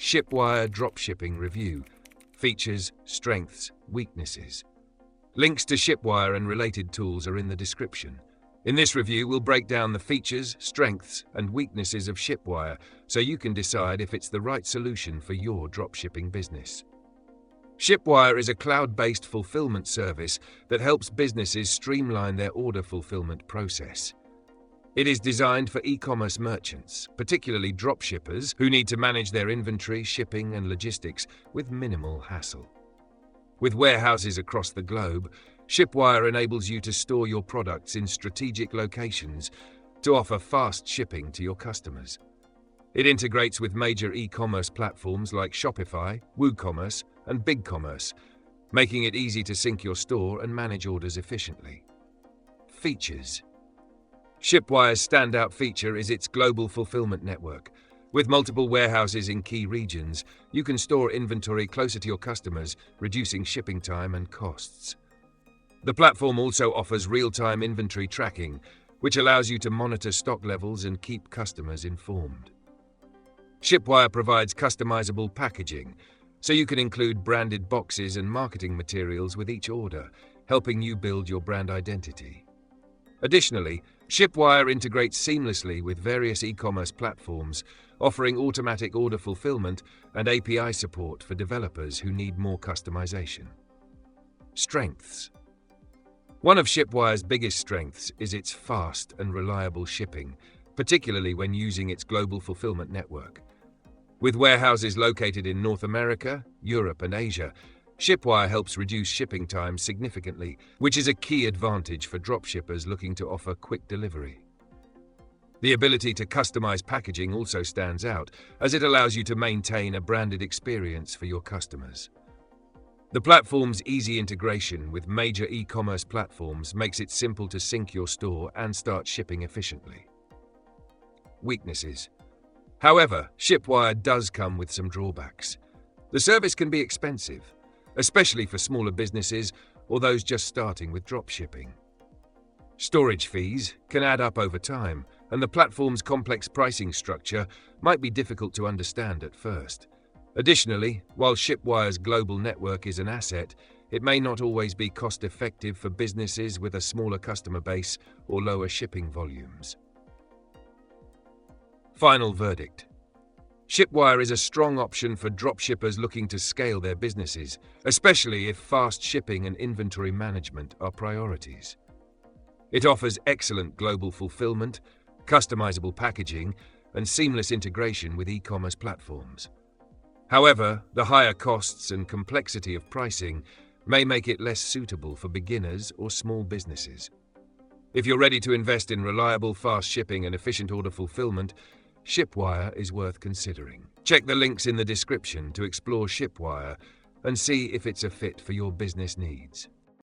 Shipwire Dropshipping Review. Features, strengths, weaknesses. Links to Shipwire and related tools are in the description. In this review, we'll break down the features, strengths, and weaknesses of Shipwire so you can decide if it's the right solution for your dropshipping business. Shipwire is a cloud-based fulfillment service that helps businesses streamline their order fulfillment process. It is designed for e-commerce merchants, particularly dropshippers who need to manage their inventory, shipping, and logistics with minimal hassle. With warehouses across the globe, Shipwire enables you to store your products in strategic locations to offer fast shipping to your customers. It integrates with major e-commerce platforms like Shopify, WooCommerce, and BigCommerce, making it easy to sync your store and manage orders efficiently. Features. Shipwire's standout feature is its global fulfillment network. With multiple warehouses in key regions, you can store inventory closer to your customers, reducing shipping time and costs. The platform also offers real-time inventory tracking, which allows you to monitor stock levels and keep customers informed. Shipwire provides customizable packaging, so you can include branded boxes and marketing materials with each order, helping you build your brand identity. Additionally, Shipwire integrates seamlessly with various e-commerce platforms, offering automatic order fulfillment and API support for developers who need more customization. Strengths. One of Shipwire's biggest strengths is its fast and reliable shipping, particularly when using its global fulfillment network. With warehouses located in North America, Europe, and Asia, Shipwire helps reduce shipping times significantly, which is a key advantage for dropshippers looking to offer quick delivery. The ability to customize packaging also stands out, as it allows you to maintain a branded experience for your customers. The platform's easy integration with major e-commerce platforms makes it simple to sync your store and start shipping efficiently. Weaknesses. However, Shipwire does come with some drawbacks. The service can be expensive, especially for smaller businesses or those just starting with dropshipping. Storage fees can add up over time, and the platform's complex pricing structure might be difficult to understand at first. Additionally, while Shipwire's global network is an asset, it may not always be cost-effective for businesses with a smaller customer base or lower shipping volumes. Final verdict. Shipwire is a strong option for dropshippers looking to scale their businesses, especially if fast shipping and inventory management are priorities. It offers excellent global fulfillment, customizable packaging, and seamless integration with e-commerce platforms. However, the higher costs and complexity of pricing may make it less suitable for beginners or small businesses. If you're ready to invest in reliable, fast shipping and efficient order fulfillment, Shipwire is worth considering. Check the links in the description to explore Shipwire and see if it's a fit for your business needs.